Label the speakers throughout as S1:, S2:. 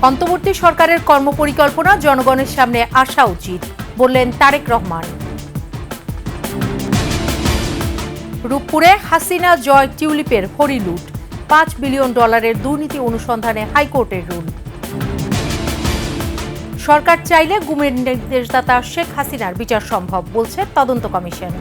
S1: অন্তর্বর্তী সরকারের কর্মপরিকল্পনা জনগণের সামনে আসা উচিত বললেন তারেক রহমান। রূপপুরে হাসিনা জয় টিউলিপের হরিলুট, $5 বিলিয়ন দুর্নীতি অনুসন্ধানে হাইকোর্টের রুল। সরকার চাইলে গুমের নির্দেশদাতা শেখ হাসিনার বিচার সম্ভব বলছে তদন্ত কমিশন।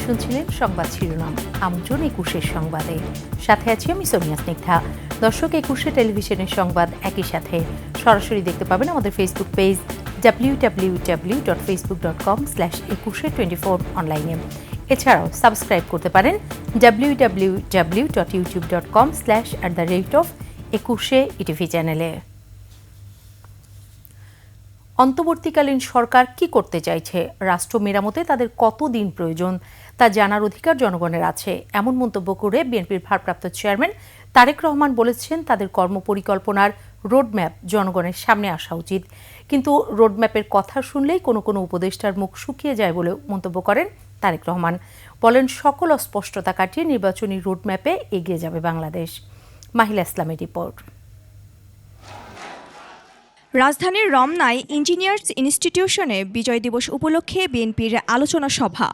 S1: শুনছিলেন সংবাদ শিরোনাম। আমন্ত্রণ 21 সংবাদে, সাথে আছি আমি সোনিয়া স্নিগ্ধা। দর্শক, 21 টেলিভিশনের সংবাদ একই সাথে সরাসরি দেখতে পাবেন আমাদের ফেসবুক পেজ www.facebook.com/2124 অনলাইনে। এছাড়াও সাবস্ক্রাইব করতে পারেন www.youtube.com/@21 চ্যানেলে। অন্তর্বর্তীকালীন সরকার কি করতে চাইছে, রাষ্ট্র মেরামতে তাদের কতদিন প্রয়োজন তা জানার অধিকার জনগণের আছে, এমন মন্তব্য করে বিএনপির ভারপ্রাপ্ত চেয়ারম্যান তারেক রহমান বলেছেন তাদের কর্মপরিকল্পনার রোডম্যাপ জনগণের সামনে আসা উচিত। কিন্তু রোডম্যাপের কথা শুনলেই কোনো কোনো উপদেষ্টার মুখ শুকিয়ে যায় বলে মন্তব্য করেন তারেক রহমান। বলেন সকল অস্পষ্টতা কাটিয়ে নির্বাচনী রোডম্যাপে এগিয়ে যাবে বাংলাদেশ। মাহিলা ইসলামের রিপোর্ট।
S2: রাজধানীর রমনায় ইঞ্জিনিয়ার্স ইনস্টিটিউশনে বিজয় দিবস উপলক্ষে বিএনপির আলোচনা সভা,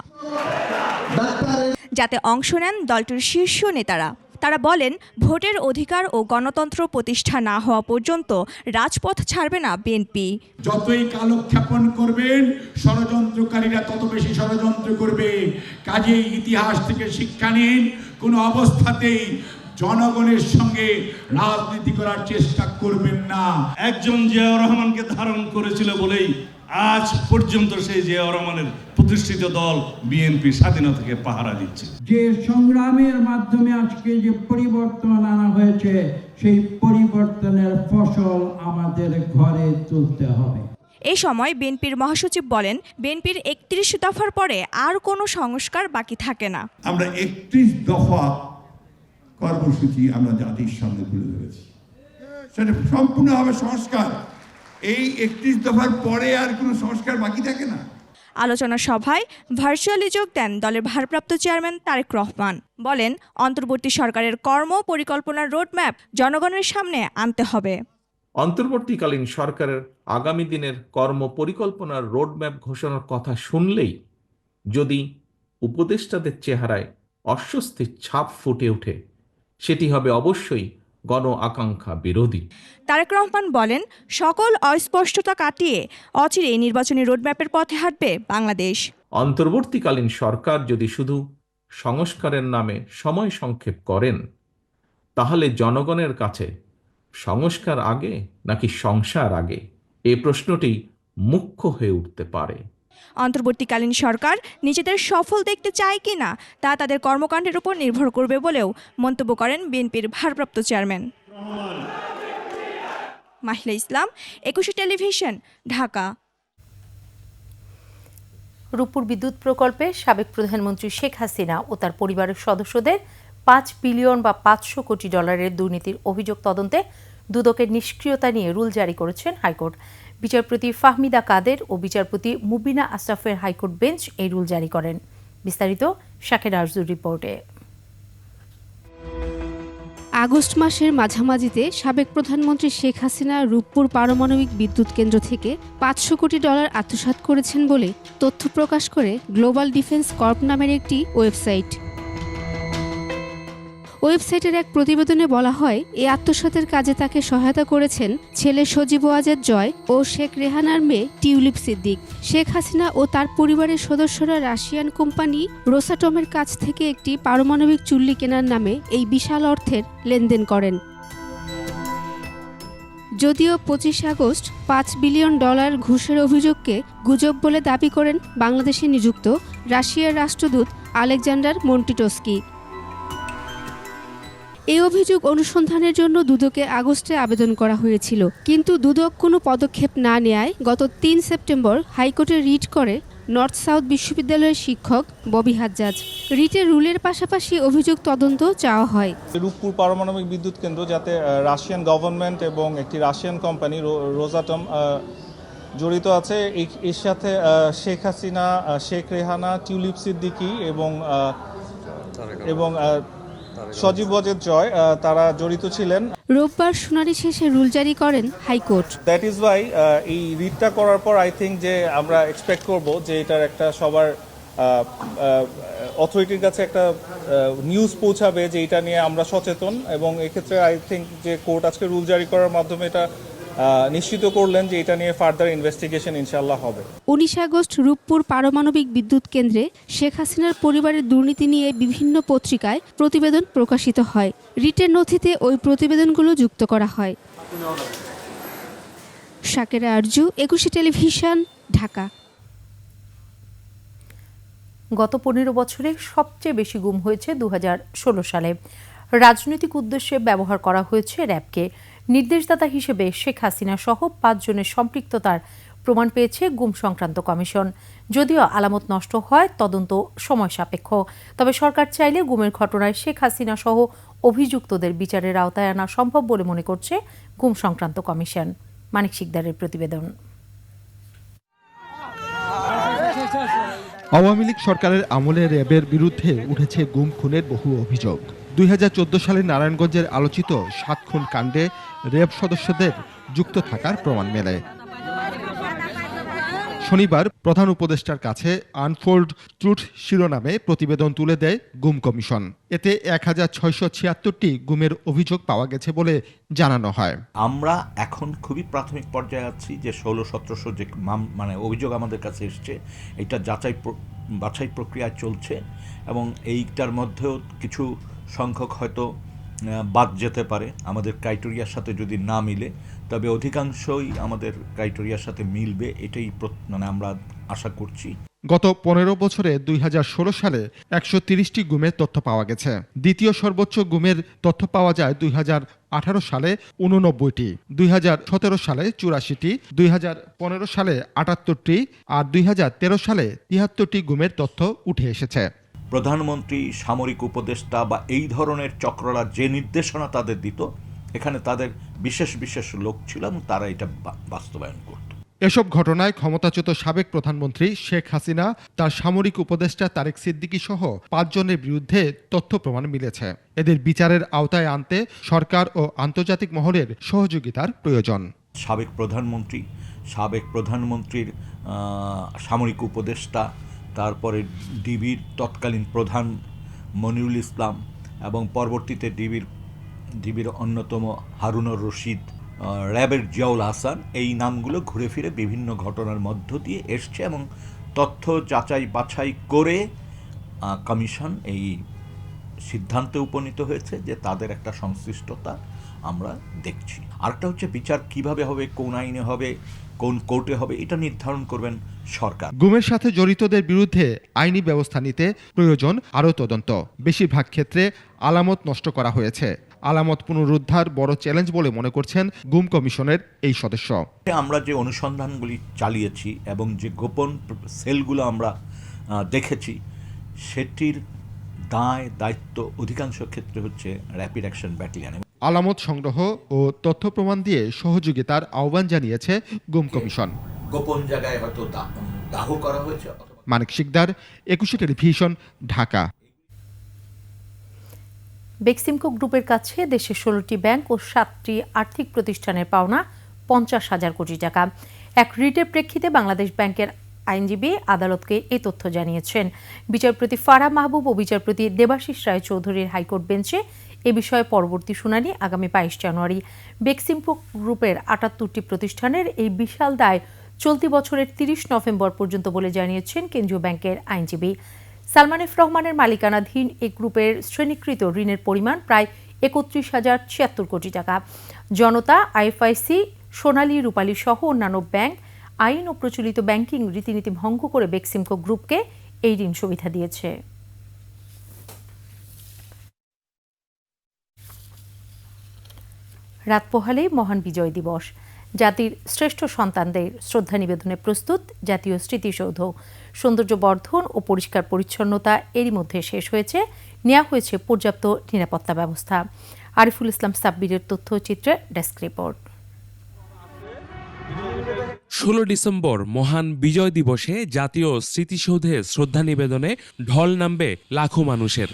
S2: যাতে অংশ নেন দলটির শীর্ষ নেতারা। তারা বলেন, ভোটের অধিকার ও গণতন্ত্র প্রতিষ্ঠা না হওয়া পর্যন্ত রাজপথ ছাড়বে না বিএনপি।
S3: যতই কালক্ষেপণ করবেন, ষড়যন্ত্রকারীরা তত বেশি ষড়যন্ত্র করবে। কাজেই ইতিহাস থেকে শিক্ষা নিন, কোনো অবস্থাতেই জনগণের সঙ্গে রাজনীতি করার চেষ্টা করবেন না।
S4: একজন জিয়াউর রহমানকে ধারণ করেছিল বলেই আজ পর্যন্ত সেই জিয়াউর রহমানের প্রতিষ্ঠিত দল বিএনপি স্বাধীনতাকে পাহারা দিচ্ছে।
S5: যে সংগ্রামের মাধ্যমে আজকে যে পরিবর্তন আনা হয়েছে, সেই পরিবর্তনের ফসল আমাদের ঘরে তুলতে হবে।
S2: এই সময় বিএনপির মহাসচিব বলেন, বিএনপির 31 দফার পরে আর কোনো সংস্কার বাকি থাকে না।
S3: আমরা 31 দফা কর্মসূচি আমরা জাতির সামনে তুলে ধরেছি, সেটা সম্পূর্ণভাবে সংস্কার। এই 31 দফার পরে আর কোনো সংস্কার বাকি থাকে না।
S2: আলোচনা সভায় ভার্চুয়ালি যোগ দেন দলের ভারপ্রাপ্ত চেয়ারম্যান তারেক রহমান। বলেন, অন্তর্বর্তী সরকারের কর্ম পরিকল্পনার রোডম্যাপ জনগণের সামনে আনতে হবে।
S6: অন্তর্বর্তীকালীন সরকারের আগামী দিনের কর্ম পরিকল্পনার রোডম্যাপ ঘোষণার কথা শুনলেই যদি উপদেষ্টাদের চেহারায় অস্বস্তির ছাপ ফুটে ওঠে, সেটি হবে অবশ্যই গণ আকাঙ্ক্ষা বিরোধী।
S2: তারেক রহমান বলেন, সকল অস্পষ্টতা কাটিয়ে অচিরেই নির্বাচনী রোডম্যাপের পথে হাঁটবে বাংলাদেশ।
S6: অন্তর্বর্তীকালীন সরকার যদি শুধু সংস্কারের নামে সময় সংক্ষেপ করেন, তাহলে জনগণের কাছে সংস্কার আগে নাকি সংসার আগে, এই প্রশ্নটি মুখ্য হয়ে উঠতে পারে।
S2: অন্তর্বর্তীকালীন সরকার নিজেদের সফল দেখতে চায় কিনা তা তাদের কর্মকাণ্ডের উপর নির্ভর করবে বলেও মন্তব্য করেন বিএনপির ভারপ্রাপ্ত চেয়ারম্যান। মাহিলা ইসলাম, 21 টেলিভিশন, ঢাকা।
S1: রূপপুর বিদ্যুৎ প্রকল্পে সাবেক প্রধানমন্ত্রী শেখ হাসিনা ও তার পরিবারের সদস্যদের $5 বিলিয়ন বা $500 কোটি দুর্নীতির অভিযোগ তদন্তে দুদকের নিষ্ক্রিয়তা নিয়ে রুল জারি করেছেন হাইকোর্ট। বিচারপতি ফাহমিদা কাদের ও বিচারপতি মুবিনা আশরাফের হাইকোর্ট বেঞ্চ এই রুল জারি করেন। বিস্তারিত শাকের আরজুর রিপোর্টে।
S7: আগস্ট মাসের মাঝামাঝিতে সাবেক প্রধানমন্ত্রী শেখ হাসিনা রূপপুর পারমাণবিক বিদ্যুৎ কেন্দ্র থেকে $500 কোটি আত্মসাৎ করেছেন বলে তথ্য প্রকাশ করে গ্লোবাল ডিফেন্স কর্প নামের একটি ওয়েবসাইট। ওয়েবসাইটের এক প্রতিবেদনে বলা হয়, এই আত্মসাতের কাজে তাকে সহায়তা করেছেন ছেলে সজীব ওয়াজেদ জয় ও শেখ রেহানার মেয়ে টিউলিপ সিদ্দিক। শেখ হাসিনা ও তার পরিবারের সদস্যরা রাশিয়ান কোম্পানি রোসাটমের কাছ থেকে একটি পারমাণবিক চুল্লি কেনার নামে এই বিশাল অর্থের লেনদেন করেন। যদিও 25 আগস্ট $5 বিলিয়ন ঘুষের অভিযোগকে গুজব বলে দাবি করেন বাংলাদেশে নিযুক্ত রাশিয়ার রাষ্ট্রদূত আলেকজান্ডার মন্টিটোস্কি। এই অভিযোগ অনুসন্ধানের জন্য দুদকে আগস্টে আবেদন করা হয়েছিল, কিন্তু দুদক কোনো পদক্ষেপ না নেয়ায় গত 3 সেপ্টেম্বর হাইকোর্টে রিট করে নর্থ সাউথ বিশ্ববিদ্যালয়ের শিক্ষক ববি হাজ্জাজ। রিটের রুলের পাশাপাশি অভিযোগ তদন্ত চাওয়া হয়।
S8: রূপপুর পারমাণবিক বিদ্যুৎ কেন্দ্র যাতে রাশিয়ান গভর্নমেন্ট এবং একটি রাশিয়ান কোম্পানি রোজাটম জড়িত আছে, এর সাথে শেখ হাসিনা, শেখ রেহানা, টিউলিপ সিদ্দিকী এবং সজীব ওয়াজেদ জয় তারা জড়িত ছিলেন।
S7: রোববার শুনানি শেষে রুল জারি করেন হাইকোর্ট।
S8: দ্যাট ইজ ওয়াই এই রিটটা করার পর আই থিঙ্ক যে আমরা এক্সপেক্ট করব যে এটার একটা সবার অথরিটির কাছে একটা নিউজ পৌঁছাবে যে এটা নিয়ে আমরা সচেতন, এবং এক্ষেত্রে আই থিঙ্ক যে কোর্ট আজকে রুল জারি করার মাধ্যমে এটা নিশ্চিত করলেন যে এটা নিয়ে ফার্দার ইনভেস্টিগেশন ইনশাআল্লাহ হবে।
S7: 19 আগস্ট রূপপুর পারমাণবিক বিদ্যুৎ কেন্দ্রে শেখ হাসিনার পরিবারের দুর্নীতি নিয়ে বিভিন্ন পত্রিকায় প্রতিবেদন প্রকাশিত হয়। রিটের নথিতে ওই প্রতিবেদনগুলো যুক্ত করা হয়। শাকেরা আরজু, 21 টেলিভিশন, ঢাকা।
S1: গত 15 বছরে সবচেয়ে বেশি গুম হয়েছে 2016 সালে। রাজনৈতিক উদ্দেশ্যে ব্যবহার করা হয়েছে র্যাবকে। নির্দেশদাতা হিসেবে শেখ হাসিনা সহ 5 জনের সম্পৃক্ততার প্রমাণ পেয়েছে গুম সংক্রান্ত কমিশন। যদিও আলামত নষ্ট হয়, তদন্ত সময় সাপেক্ষ। তবে সরকার চাইলে গুমের ঘটনায় শেখ হাসিনা সহ অভিযুক্তদের বিচারের আওতায় আনা সম্ভব বলে মনে করছে গুম সংক্রান্ত কমিশন। মানিক শিকদারের প্রতিবেদন।
S9: আওয়ামী লীগ সরকারের আমলে র্যাবের বিরুদ্ধে উঠেছে গুম খুনের বহু অভিযোগ। 2014 সালে নারায়ণগঞ্জের আলোচিত 7 খুন কাণ্ডে র্যাব সদস্যদের যুক্ত থাকার প্রমাণ মেলে। শনিবার প্রধান উপদেষ্টার কাছে আনফোল্ড ট্রুথ শিরোনামে প্রতিবেদন তুলে দেয় গুম কমিশন। এতে 1676টি গুমের অভিযোগ পাওয়া গেছে বলে জানানো হয়।
S10: আমরা এখন খুবই প্রাথমিক পর্যায়ে আছি, যে 1600-1700 যে অভিযোগ আমাদের কাছে এসছে, এটা বাছাই প্রক্রিয়া চলছে, এবং এইটার মধ্যেও কিছু সংখ্যক হয়তো বাদ যেতে পারে আমাদের ক্রাইটেরিয়ার সাথে যদি না মিলে, তবে অধিকাংশই আমাদের ক্রাইটেরিয়ার সাথে মিলবে, এটাই আমরা আশা করছি।
S9: গত 15 বছরে 2016 সালে 130টি গুমের তথ্য পাওয়া গেছে। দ্বিতীয় সর্বোচ্চ গুমের তথ্য পাওয়া যায় 2018 সালে 89টি, 2017 সালে 84টি, 2015 সালে 78টি আর 2013 সালে 73টি গুমের তথ্য উঠে এসেছে।
S10: প্রধানমন্ত্রী, সামরিক উপদেষ্টা বা এই ধরনের চক্ররা যে নির্দেশনা তাদের দিত, এখানে তাদের বিশেষ বিশেষ লোক ছিল এবং তারা এটা বাস্তবায়ন করত।
S9: এসব ঘটনায় ক্ষমতাচ্যুত সাবেক প্রধানমন্ত্রী শেখ হাসিনা, তার সামরিক উপদেষ্টা তারেক সিদ্দিকী সহ 5 জনের বিরুদ্ধে তথ্য প্রমাণ মিলেছে। এদের বিচারের আওতায় আনতে সরকার ও আন্তর্জাতিক মহলের সহযোগিতার প্রয়োজন।
S10: সাবেক প্রধানমন্ত্রীর সামরিক উপদেষ্টা, তারপরে ডিবির তৎকালীন প্রধান মনিরুল ইসলাম, এবং পরবর্তীতে ডিবির অন্যতম হারুনুর রশিদ, র্যাবের জিয়াউল হাসান, এই নামগুলো ঘুরে ফিরে বিভিন্ন ঘটনার মধ্য দিয়ে এসছে, এবং তথ্য যাচাই বাছাই করে কমিশন এই সিদ্ধান্তে উপনীত হয়েছে যে তাদের একটা সংশ্লিষ্টতা আমরা দেখছি। আরেকটা হচ্ছে বিচার কিভাবে হবে, কোন আইনে হবে, কোন কোর্টে হবে, এটা নির্ধারণ করবেন সরকার।
S9: গুমের সাথে জড়িতদের বিরুদ্ধে আইনি ব্যবস্থা নিতে প্রয়োজন আরও তদন্ত। বেশিরভাগ ক্ষেত্রে আলামত নষ্ট করা হয়েছে। আলামত পুনরুদ্ধার বড় চ্যালেঞ্জ বলে মনে করছেন গুম কমিশনের এই সদস্য।
S10: আমরা যে অনুসন্ধানগুলি চালিয়েছি এবং যে গোপন সেলগুলো আমরা দেখেছি, সেটির দায়িত্ব অধিকাংশ ক্ষেত্রে হচ্ছে র্যাপিড অ্যাকশন ব্যাটালিয়ন।
S9: আলামত সংগ্রহ ও তথ্য প্রমাণ দিয়ে সহযোগিতার আহ্বান জানিয়েছে গুম কমিশন।
S10: গোপন জায়গায় হয়তো দাহ করা হয়েছে।
S9: মানিক শিকদার, 21 টেলিভিশন, ঢাকা।
S1: বেক্সিমকো গ্রুপের কাছে দেশের 16টি ব্যাংক ও 7টি আর্থিক প্রতিষ্ঠানের পাওনা 50,000 কোটি টাকা। এক রিটের প্রেক্ষিতে বাংলাদেশ ব্যাংকের আইনজীবী আদালতকে এই তথ্য জানিয়েছেন। বিচারপতি ফারাহ মাহবুব ও বিচারপতি দেবাশিস রায় চৌধুরীর হাইকোর্ট বেঞ্চে এ বিষয়ে পরবর্তী শুনানি আগামী 22 জানুয়ারি। বেক্সিমকো গ্রুপের 78টি প্রতিষ্ঠানের এই বিশাল দায় চলতি বছরের 30 নভেম্বর পর্যন্ত বলে জানিয়েছেন কেন্দ্রীয় ব্যাংকের আইনজীবী। সালমান এফ রহমানের মালিকানাধীন এই গ্রুপের শ্রেণীকৃত ঋণের পরিমাণ প্রায় 31,076 কোটি টাকা। জনতা, আইএফআইসি, সোনালী, রূপালী সহ অন্যান্য ব্যাংক আইন ও প্রচলিত ব্যাংকিং রীতিনীতি ভঙ্গ করে বেক্সিমকো গ্রুপকে এই ঋণ সুবিধা দিয়েছে। রাত পোহালেই মহান বিজয় দিবস। জাতির শ্রেষ্ঠ সন্তানদের শ্রদ্ধা নিবেদনে প্রস্তুত জাতীয় স্মৃতিসৌধ। সৌন্দর্য বর্ধন ও পরিষ্কার পরিচ্ছন্নতা এরই মধ্যে শেষ হয়েছে, নেওয়া হয়েছে পর্যাপ্ত নিরাপত্তা ব্যবস্থা। আরিফুল ইসলাম সাব্বিরের তথ্যচিত্রে ডেস্ক রিপোর্ট।
S11: 16 ডিসেম্বর মহান বিজয় দিবসে জাতীয় স্মৃতিসৌধে শ্রদ্ধা নিবেদনে ঢল নামবে লাখো মানুষের।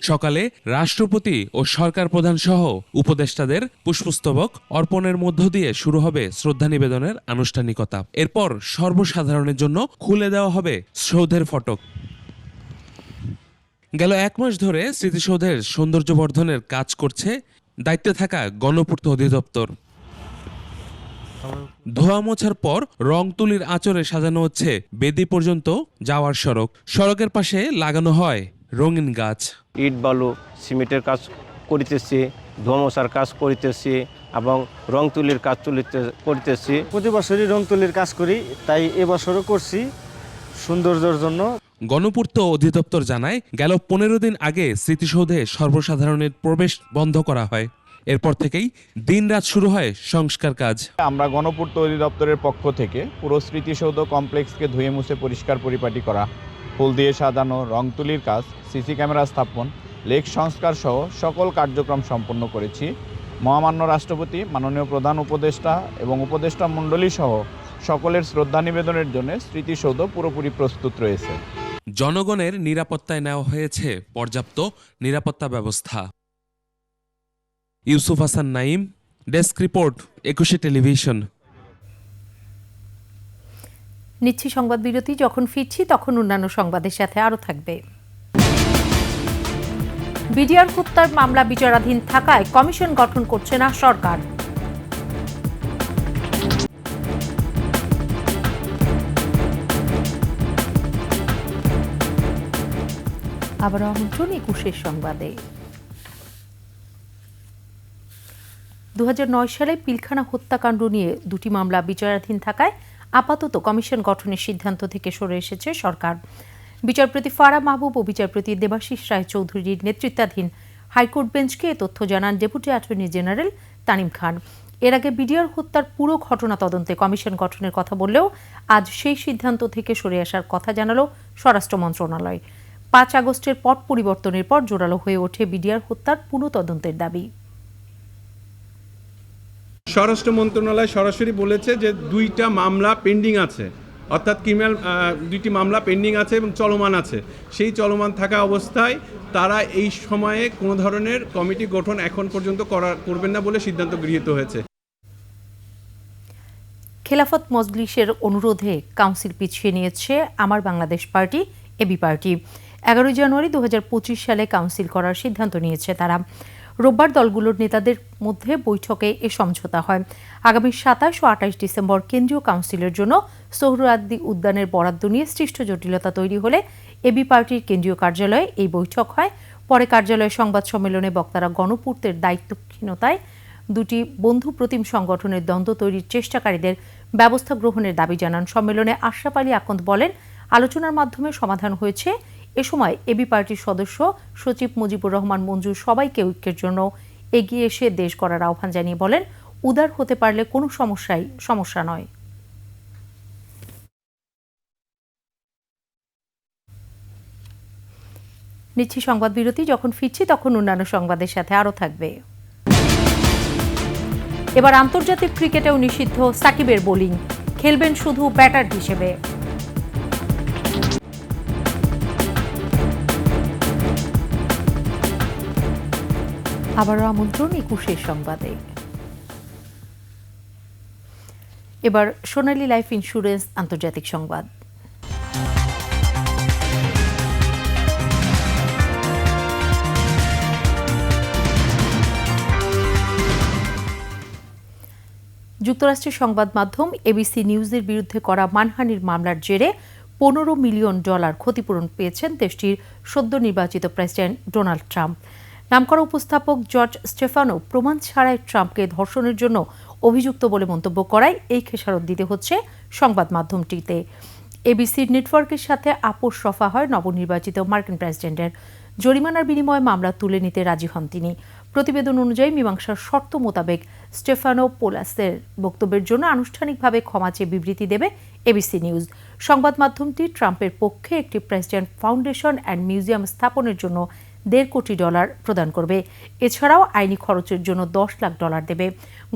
S11: সকালে রাষ্ট্রপতি ও সরকার প্রধান সহ উপদেষ্টাদের পুষ্পস্তবক অর্পণের মধ্য দিয়ে শুরু হবে শ্রদ্ধা নিবেদনের আনুষ্ঠানিকতা। এরপর সর্বসাধারণের জন্য খুলে দেওয়া হবে সৌধের ফটক। গেল 1 মাস ধরে স্মৃতিসৌধের সৌন্দর্য বর্ধনের কাজ করছে দায়িত্বে থাকা গণপূর্ত অধিদপ্তর। ধোয়া মোছার পর রং তুলির আঁচড়ে সাজানো হচ্ছে বেদি পর্যন্ত যাওয়ার সড়ক। সড়কের পাশে লাগানো হয় রঙিন গাছ।
S12: ইট বালু সিমেন্টের কাজ করিতেছি, ধোয়া মোছার কাজ করিতেছি এবং রং তুলির কাজ করিতেছি।
S13: প্রতি বছরই রং তুলির কাজ করি, তাই এবছরও করছি সৌন্দর্যের জন্য।
S11: গণপূর্ত অধিদপ্তর জানায়, গেল 15 দিন আগে স্মৃতিসৌধে সর্বসাধারণের প্রবেশ বন্ধ করা হয়। এরপর থেকেই দিনরাত শুরু হয় সংস্কার কাজ।
S14: আমরা গণপূর্ত অধিদপ্তরের পক্ষ থেকে পুরো স্মৃতিসৌধ কমপ্লেক্সকে ধুয়ে মুছে পরিষ্কার পরিপাটি করা, ফুল দিয়ে সাজানো, রং তুলির কাজ, সিসি ক্যামেরা স্থাপন, লেক সংস্কার সহ সকল কার্যক্রম সম্পন্ন করেছি। মহামান্য রাষ্ট্রপতি, মাননীয় প্রধান উপদেষ্টা এবং উপদেষ্টা মণ্ডলী সহ সকলের শ্রদ্ধা নিবেদনের জন্য স্মৃতিসৌধ পুরোপুরি প্রস্তুত রয়েছে।
S11: জনগণের নিরাপত্তায় নেওয়া হয়েছে পর্যাপ্ত নিরাপত্তা ব্যবস্থা। Yusuf Hasan Naim, desk report, 21 television.
S1: নিচ্ছি সংবাদ বিরতি। যখন ফিরছি তখন অন্যান্য সংবাদের সাথে আরও থাকবে। বিডিআর হত্যার মামলা বিচারাধীন থাকায় কমিশন গঠন করছে না সরকার। আবার আমন্ত্রণ 21 সংবাদে। 2009 সালে পিলখানা হত্যাকাণ্ড নিয়ে 2টি মামলা বিচারাধীন থাকায় আপাতত কমিশন গঠনের সিদ্ধান্ত থেকে সরে এসেছে সরকার। বিচারপতি ফারাহ মাহবুব ও বিচারপতি দেবাশিস রায় চৌধুরীর নেতৃত্বাধীন হাইকোর্ট বেঞ্চকে এ তথ্য জানান ডেপুটি অ্যাটর্নি জেনারেল তানিম খান। এর আগে বিডিআর হত্যার পুরো ঘটনা তদন্তে কমিশন গঠনের কথা বললেও আজ সেই সিদ্ধান্ত থেকে সরে আসার কথা জানালো স্বরাষ্ট্র মন্ত্রণালয়। 5 আগস্টের পট পরিবর্তনের পর জোরালো হয়ে ওঠে বিডিআর হত্যার পুনঃ তদন্তের দাবি।
S15: স্বরাষ্ট্র মন্ত্রণালয় সরাসরি বলেছে যে 2টা মামলা পেন্ডিং আছে, অর্থাৎ ক্রিমিনাল 2টি মামলা পেন্ডিং আছে এবং চলমান আছে। সেই চলমান থাকা অবস্থায় তারা এই সময়ে কোনো ধরনের কমিটি গঠন এখন পর্যন্ত করবেন না বলে সিদ্ধান্ত গৃহীত হয়েছে।
S1: খেলাফত মজলিসের অনুরোধে কাউন্সিল পিছিয়ে নিয়েছে আমার বাংলাদেশ পার্টি, এবি পার্টি। 11 জানুয়ারি 2025 সালে কাউন্সিল করার সিদ্ধান্ত নিয়েছে তারা। রোববার দলগুলোর নেতাদের মধ্যে বৈঠকে এ সমঝোতা হয়। আগামী 27 ও 28 ডিসেম্বর কেন্দ্রীয় কাউন্সিলের জন্য সোহরাওয়ার্দী উদ্যানের বরাদ্দ নিয়ে সৃষ্ট জটিলতা তৈরি হলে এবি পার্টির কেন্দ্রীয় কার্যালয়ে এই বৈঠক হয়। পরে কার্যালয়ে সংবাদ সম্মেলনে বক্তারা গণপূর্তের দায়িত্বহীনতায় 2টি বন্ধু প্রতিম সংগঠনের দ্বন্দ্ব তৈরির চেষ্টাকারীদের ব্যবস্থা গ্রহণের দাবি জানান। সম্মেলনে আশরাফ আলী আকন্দ বলেন, আলোচনার মাধ্যমে সমাধান হয়েছে। এ সময় এবি পার্টির সদস্য সচিব মুজিবুর রহমান মঞ্জু সবাইকে ঐক্যের জন্য এগিয়ে এসে দেশ গড়ার আহ্বান জানিয়ে বলেন, উদার হতে পারলে কোনো সমস্যা নয়। নিচ্ছি সংবাদ বিরতি। যখন ফিরছি তখন অন্যান্য সংবাদের সাথে আরও থাকবে। এবার আন্তর্জাতিক ক্রিকেটেও নিষিদ্ধ সাকিবের বোলিং, খেলবেন শুধু ব্যাটার হিসেবে। আবারও আমন্ত্রণ 21 সংবাদে। এবার সোনালী লাইফ ইন্স্যুরেন্স আন্তর্জাতিক সংবাদ। যুক্তরাষ্ট্রের সংবাদ মাধ্যম এবিসি নিউজের বিরুদ্ধে করা মানহানির মামলার জেরে $15 মিলিয়ন ক্ষতিপূরণ পেয়েছেন দেশটির সদ্য নির্বাচিত প্রেসিডেন্ট ডোনাল্ড ট্রাম্প। নামকরা উপস্থাপক জর্জ স্টেফানো প্রমাণ ছাড়াই ট্রাম্পকে ধর্ষণের জন্য অভিযুক্ত বলে মন্তব্য করায় এই খেসারত দিতে হচ্ছে সংবাদ মাধ্যমটিতে। এবিসির নেটওয়ার্কের সাথে আপোষ রফা হয় নবনির্বাচিত মার্কিন প্রেসিডেন্টের। জরিমানার বিনিময়ে মামলা তুলে নিতে রাজি হন তিনি। প্রতিবেদন অনুযায়ী মীমাংসার শর্ত মোতাবেক স্টেফানো পোলাসের বক্তব্যের জন্য আনুষ্ঠানিকভাবে ক্ষমা চেয়ে বিবৃতি দেবে এবিসি নিউজ। সংবাদ মাধ্যমটি ট্রাম্পের পক্ষে একটি প্রেসিডেন্ট ফাউন্ডেশন অ্যান্ড মিউজিয়াম স্থাপনের জন্য $1.5 কোটি প্রদান করবে। এছাড়াও আইনি খরচের জন্য $10 লাখ দেবে।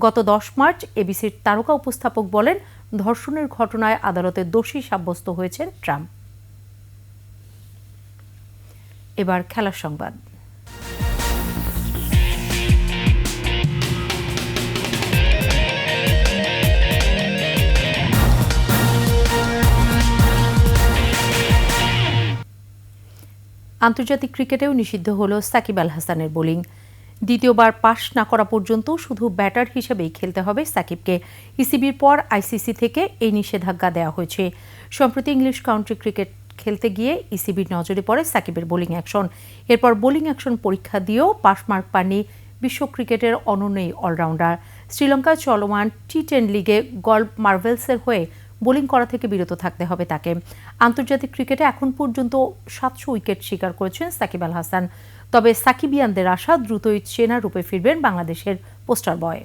S1: গত 10 মার্চ এবিসির তারকা উপস্থাপক বলেন, ধর্ষণের ঘটনায় আদালতে দোষী সাব্যস্ত হয়েছেন ট্রাম্প। এবার খেলার সংবাদ। আন্তর্জাতিক ক্রিকেটেও নিষিদ্ধ হল সাকিব আল হাসানের বোলিং। দ্বিতীয়বার পাস না করা পর্যন্ত শুধু ব্যাটার হিসেবেই খেলতে হবে সাকিবকে। ইসিবির পর আইসিসি থেকে এই নিষেধাজ্ঞা দেওয়া হয়েছে। সম্প্রতি ইংলিশ কাউন্টি ক্রিকেট খেলতে গিয়ে ইসিবির নজরে পড়ে সাকিবের বোলিং অ্যাকশন। এরপর বোলিং অ্যাকশন পরীক্ষা দিয়েও পাস মার্ক পাননি বিশ্ব ক্রিকেটের অনন্য অলরাউন্ডার। শ্রীলঙ্কায় চলমান টি10 লিগে গল্ফ মার্ভেলসের হয়ে বোলিং করা থেকে বিরত থাকতে হবে তাকে। আন্তর্জাতিক ক্রিকেটে এখন পর্যন্ত 700 উইকেট শিকার করেছেন সাকিব আল হাসান। তবে সাকিবিয়ানদের আশা দ্রুতই চেনা রূপে ফিরবেন বাংলাদেশের পোস্টার বয়।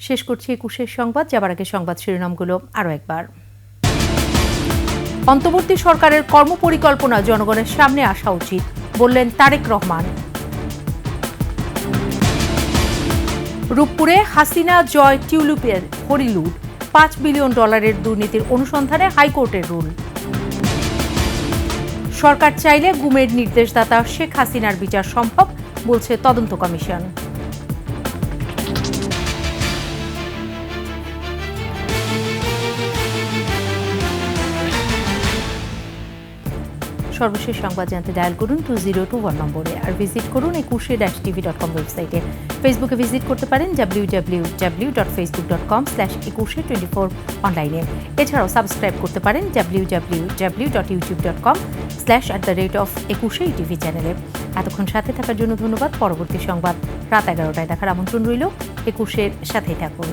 S1: শেষ করছি 21 সংবাদ। যাবার আগে সংবাদ শিরোনামগুলো আরও একবার। অন্তর্বর্তী সরকারের কর্মপরিকল্পনা জনগণের সামনে আসা উচিত, বললেন তারেক রহমান। রূপপুরে হাসিনা জয় টিউলিপের হরিলুট, $5 বিলিয়ন দুর্নীতির অনুসন্ধানে হাইকোর্টের রুল। সরকার চাইলে গুমের নির্দেশদাতা শেখ হাসিনার বিচার সম্ভব, বলছে তদন্ত কমিশন। সর্বশেষ সংবাদ জানতে ডায়াল করুন 2021 নম্বরে, আর ভিজিট করুন ekushe-tv.com ওয়েবসাইটে। ফেসবুকে ভিজিট করতে পারেন www.facebook.com/ekushe24 অনলাইনে। এছাড়াও সাবস্ক্রাইব করতে পারেন www.youtube.com/@ekushe চ্যানেলে। এতক্ষণ সাথে থাকার জন্য ধন্যবাদ। পরবর্তী সংবাদ রাত 11টায় দেখার আমন্ত্রণ রইল। একুশের সাথেই থাকুন।